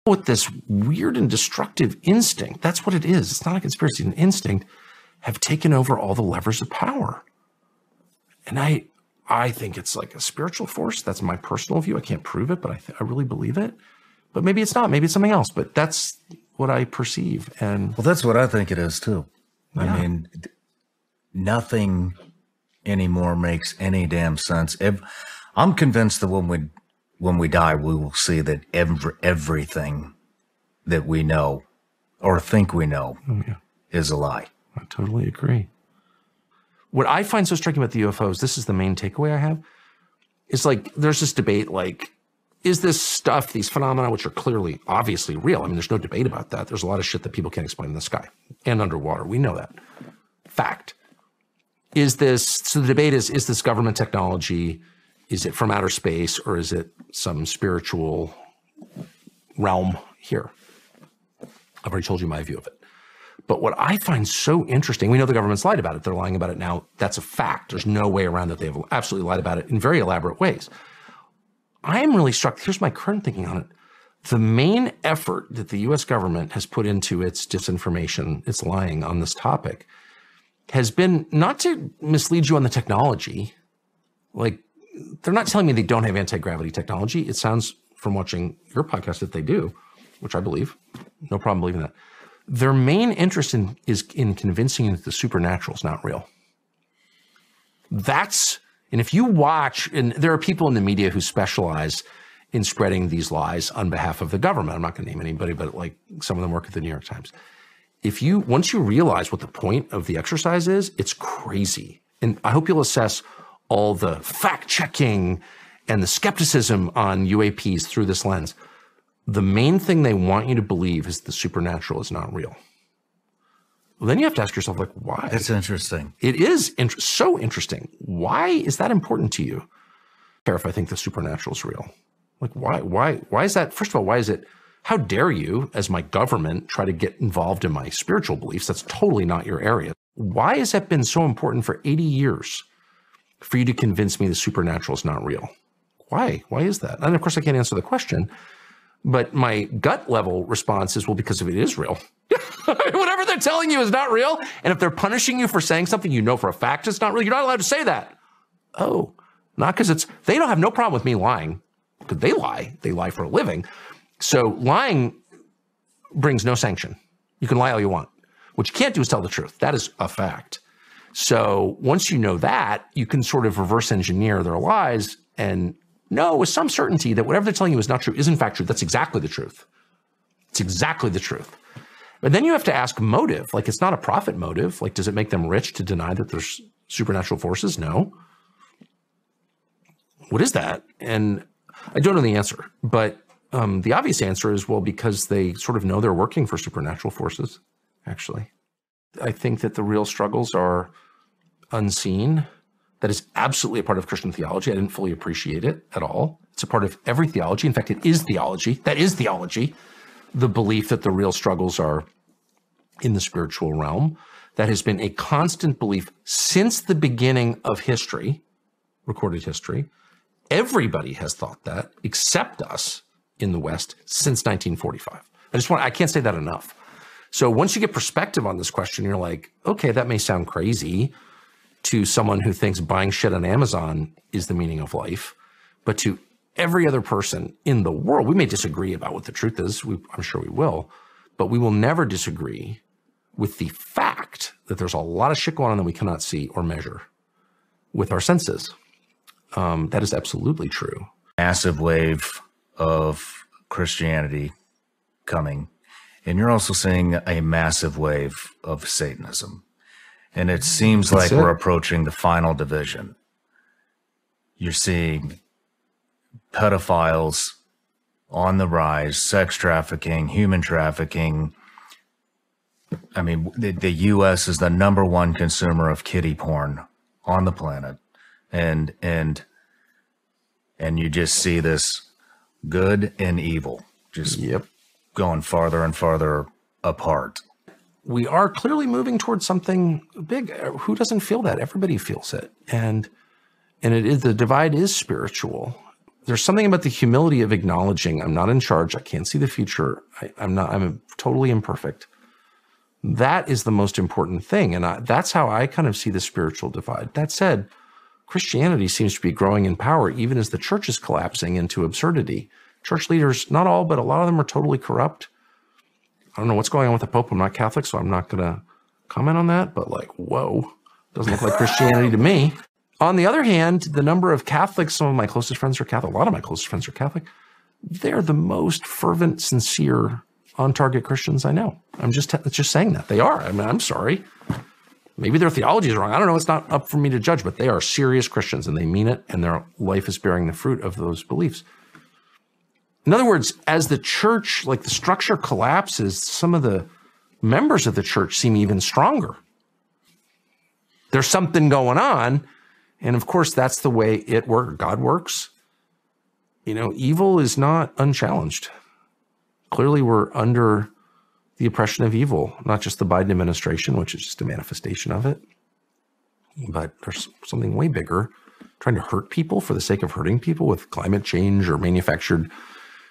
with this weird and destructive instinct, that's what it is. It's not a conspiracy, it's an instinct, have taken over all the levers of power. And I think it's like a spiritual force. That's my personal view. I can't prove it, but I really believe it. But maybe it's not. Maybe it's something else. But that's what I perceive. And well, that's what I think it is too. Yeah. I mean, nothing anymore makes any damn sense. I'm convinced that when we die, we will see that everything that we know or think we know is a lie. I totally agree. What I find so striking about the UFOs, this is the main takeaway I have, is like there's this debate like, is this stuff, these phenomena, which are clearly, obviously real? I mean, there's no debate about that. There's a lot of shit that people can't explain in the sky and underwater. We know that. Fact. So the debate is this government technology? Is it from outer space or is it some spiritual realm here? I've already told you my view of it. But what I find so interesting, we know the government's lied about it. They're lying about it now. That's a fact. There's no way around that. They've absolutely lied about it in very elaborate ways. I am really struck. Here's my current thinking on it. The main effort that the US government has put into its disinformation, its lying on this topic, has been not to mislead you on the technology. Like, they're not telling me they don't have anti-gravity technology. It sounds from watching your podcast that they do, which I believe. No problem believing that. Their main interest is in convincing you that the supernatural is not real. And if you watch, and there are people in the media who specialize in spreading these lies on behalf of the government. I'm not going to name anybody, but like some of them work at the New York Times. Once you realize what the point of the exercise is, it's crazy. And I hope you'll assess all the fact checking and the skepticism on UAPs through this lens. The main thing they want you to believe is the supernatural is not real. Well, then you have to ask yourself, like, why? That's interesting. It is so interesting. Why is that important to you? I don't care if I think the supernatural is real. Like, why is that? First of all, why is it? How dare you, as my government, try to get involved in my spiritual beliefs? That's totally not your area. Why has that been so important for 80 years for you to convince me the supernatural is not real? Why? Why is that? And of course, I can't answer the question. But my gut level response is, well, because if it is real, whatever they're telling you is not real. And if they're punishing you for saying something you know for a fact it's not real, you're not allowed to say that. Oh, not because they don't have no problem with me lying, because they lie for a living. So lying brings no sanction. You can lie all you want. What you can't do is tell the truth. That is a fact. So once you know that, you can sort of reverse engineer their lies and know with some certainty that whatever they're telling you is not true is in fact true. That's exactly the truth. It's exactly the truth. But then you have to ask motive. Like, it's not a profit motive. Like, does it make them rich to deny that there's supernatural forces? No. What is that? And I don't know the answer. But the obvious answer is, well, because they sort of know they're working for supernatural forces, actually. I think that the real struggles are unseen. That is absolutely a part of Christian theology. I didn't fully appreciate it at all. It's a part of every theology. In fact, it is theology. That is theology. The belief that the real struggles are in the spiritual realm. That has been a constant belief since the beginning of history, recorded history. Everybody has thought that, except us in the West, since 1945. I can't say that enough. So once you get perspective on this question, you're like, okay, that may sound crazy to someone who thinks buying shit on Amazon is the meaning of life, but to every other person in the world, we may disagree about what the truth is. I'm sure we will, but we will never disagree with the fact that there's a lot of shit going on that we cannot see or measure with our senses. That is absolutely true. Massive wave of Christianity coming. And you're also seeing a massive wave of Satanism. And it seems like we're approaching the final division. You're seeing pedophiles on the rise, sex trafficking, human trafficking. I mean, the U.S. is the #1 consumer of kiddie porn on the planet. And you just see this good and evil just going farther and farther apart. We are clearly moving towards something big. Who doesn't feel that? Everybody feels it. And it is, the divide is spiritual. there's something about the humility of acknowledging I'm not in charge. I can't see the future. I'm totally imperfect. That is the most important thing. And that's how I kind of see the spiritual divide. That said, Christianity seems to be growing in power, even as the church is collapsing into absurdity. Church leaders, not all, but a lot of them are totally corrupt. I don't know what's going on with the Pope. I'm not Catholic, so I'm not going to comment on that. But like, whoa, doesn't look like Christianity to me. On the other hand, the number of Catholics, some of my closest friends are Catholic, a lot of my closest friends are Catholic. They're the most fervent, sincere, on-target Christians I know. I'm just saying that. They are. I mean, I'm sorry. Maybe their theology is wrong. I don't know. It's not up for me to judge, but they are serious Christians and they mean it, and their life is bearing the fruit of those beliefs. In other words, as the church, like the structure collapses, some of the members of the church seem even stronger. There's something going on. And of course, that's the way God works. You know, evil is not unchallenged. Clearly, we're under the oppression of evil, not just the Biden administration, which is just a manifestation of it, but there's something way bigger, trying to hurt people for the sake of hurting people with climate change or manufactured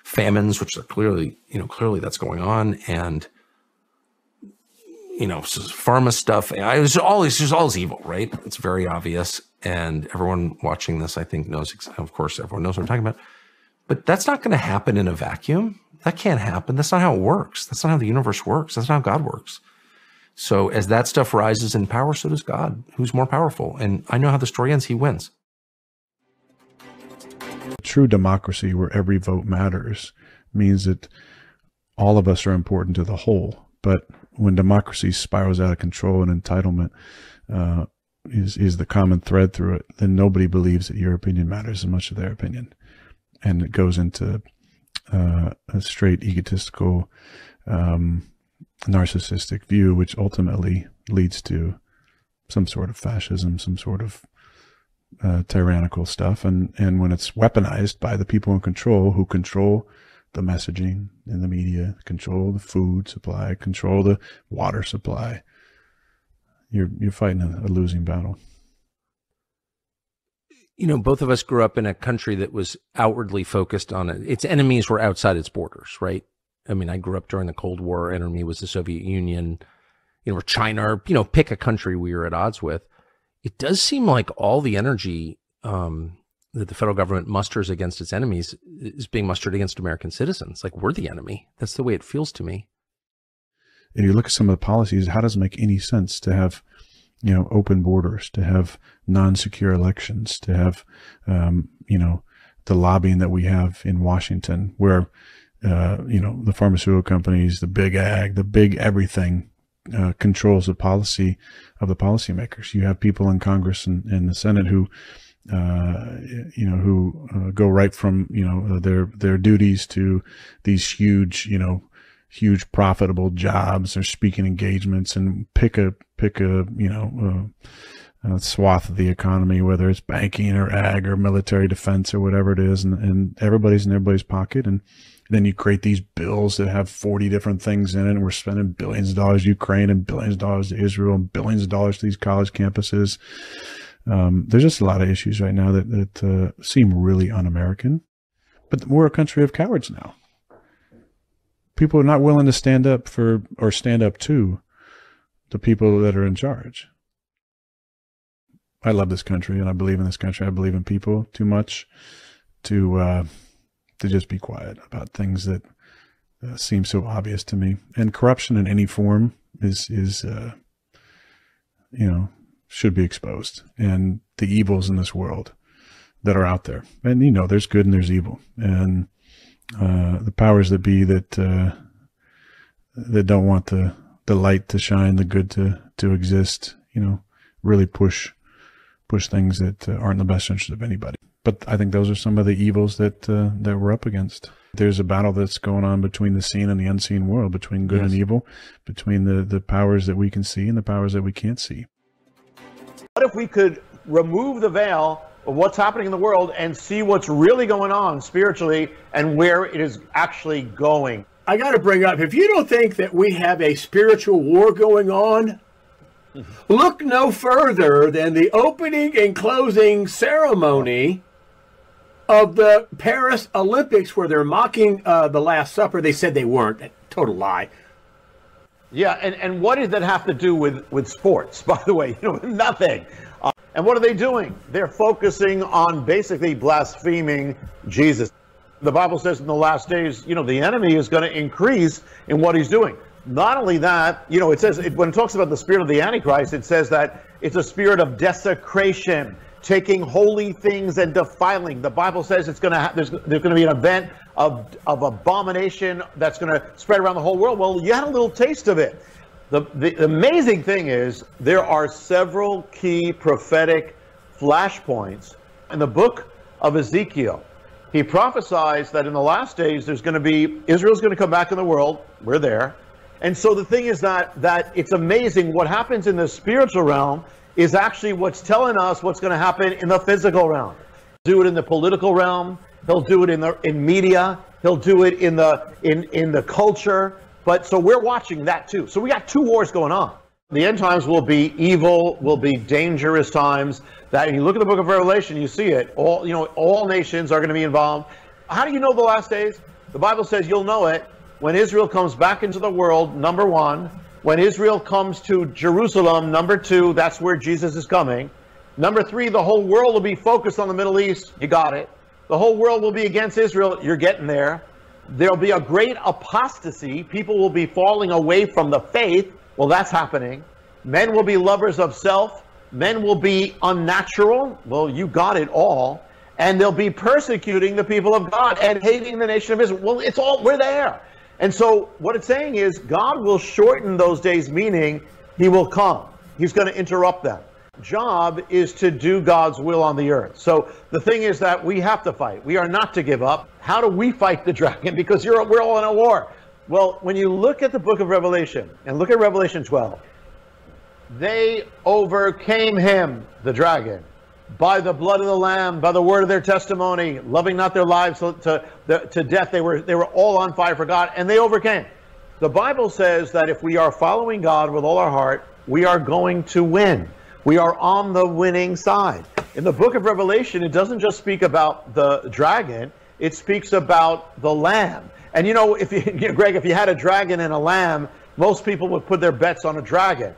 famines, which are clearly that's going on. And, pharma stuff, it's all this evil, right? It's very obvious. And everyone watching this, I think, knows, of course, everyone knows what I'm talking about. But that's not going to happen in a vacuum. That can't happen. That's not how it works. That's not how the universe works. That's not how God works. So as that stuff rises in power, so does God, who's more powerful. And I know how the story ends. He wins. True democracy, where every vote matters, means that all of us are important to the whole. But when democracy spirals out of control and entitlement is the common thread through it, then nobody believes that your opinion matters as much as their opinion. And it goes into a straight egotistical, narcissistic view, which ultimately leads to some sort of fascism, some sort of tyrannical stuff. And when it's weaponized by the people in control, who control the messaging in the media, control the food supply, control the water supply, you're fighting a losing battle. Both of us grew up in a country that was outwardly focused on it. Its enemies were outside its borders, right? I mean, I grew up during the Cold War. Enemy was the Soviet Union, or China, or, pick a country we were at odds with. It does seem like all the energy that the federal government musters against its enemies is being mustered against American citizens. Like, we're the enemy. That's the way it feels to me. If you look at some of the policies, how does it make any sense to have open borders, to have non-secure elections, to have, the lobbying that we have in Washington, where, the pharmaceutical companies, the big ag, the big everything, controls the policy of the policymakers. You have people in Congress and the Senate who go right from, their duties to these huge, huge profitable jobs or speaking engagements, and pick a swath of the economy, whether it's banking or ag or military defense or whatever it is, and everybody's in everybody's pocket. And then you create these bills that have 40 different things in it, and we're spending billions of dollars to Ukraine and billions of dollars to Israel and billions of dollars to these college campuses. There's just a lot of issues right now that seem really un-American, but we're a country of cowards now. People are not willing to stand up for or stand up to the people that are in charge. I love this country and I believe in this country. I believe in people too much to just be quiet about things that seem so obvious to me. And corruption in any form is should be exposed. And the evils in this world that are out there. And, there's good and there's evil. And the powers that be that don't want the light to shine, the good to exist, really push things that aren't in the best interest of anybody. But I think those are some of the evils that we're up against. There's a battle that's going on between the seen and the unseen world, between good and evil, between the powers that we can see and the powers that we can't see. What if we could remove the veil of what's happening in the world and see what's really going on spiritually and where it is actually going? I got to bring up, if you don't think that we have a spiritual war going on, look no further than the opening and closing ceremony of the Paris Olympics where they're mocking the Last Supper. They said they weren't. Total lie. Yeah, and what does that have to do with sports, by the way? Nothing. And what are they doing? They're focusing on basically blaspheming Jesus. The Bible says in the last days, the enemy is going to increase in what he's doing. Not only that, it says, when it talks about the spirit of the Antichrist, it says that it's a spirit of desecration, taking holy things and defiling. The Bible says it's going to there's going to be an event of abomination that's going to spread around the whole world. Well, you had a little taste of it. The amazing thing is there are several key prophetic flashpoints in the book of Ezekiel. He prophesies that in the last days there's going to be, Israel's going to come back in the world. We're there. And so the thing is that it's amazing what happens in the spiritual realm is actually what's telling us what's going to happen in the physical realm. He'll do it in the political realm. He'll do it in media. He'll do it in the culture. But so we're watching that too. So we got two wars going on. The end times will be evil, will be dangerous times. That when you look at the book of Revelation, you see it. All nations are going to be involved. How do you know the last days? The Bible says you'll know it when Israel comes back into the world, number one. When Israel comes to Jerusalem, number two, that's where Jesus is coming. Number three, the whole world will be focused on the Middle East. You got it. The whole world will be against Israel. You're getting there. There'll be a great apostasy. People will be falling away from the faith. Well, that's happening. Men will be lovers of self. Men will be unnatural. Well, you got it all. And they'll be persecuting the people of God and hating the nation of Israel. Well, we're there. And so what it's saying is God will shorten those days, meaning he will come. He's going to interrupt them. Job is to do God's will on the earth. So the thing is that we have to fight. We are not to give up. How do we fight the dragon? Because we're all in a war. Well, when you look at the book of Revelation and look at Revelation 12, they overcame him, the dragon, by the blood of the Lamb, by the word of their testimony, loving not their lives to death. They were all on fire for God, and they overcame. The Bible says that if we are following God with all our heart, we are going to win. We are on the winning side. In the book of Revelation, it doesn't just speak about the dragon, it speaks about the Lamb. And Greg, if you had a dragon and a lamb, most people would put their bets on a dragon,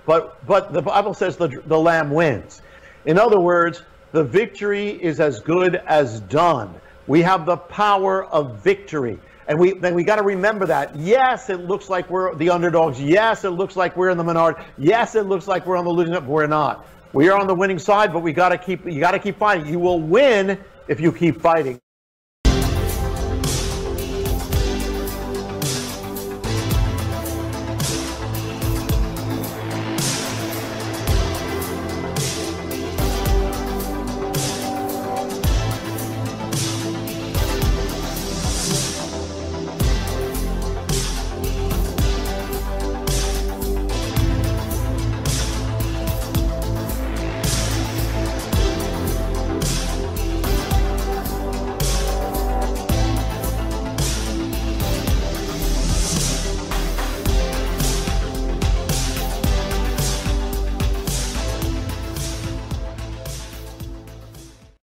but the Bible says the Lamb wins. In other words, the victory is as good as done. We have the power of victory. And we got to remember that. Yes, it looks like we're the underdogs. Yes, it looks like we're in the minority. Yes, it looks like we're on the losing side, but we're not. We are on the winning side, but you got to keep fighting. You will win if you keep fighting.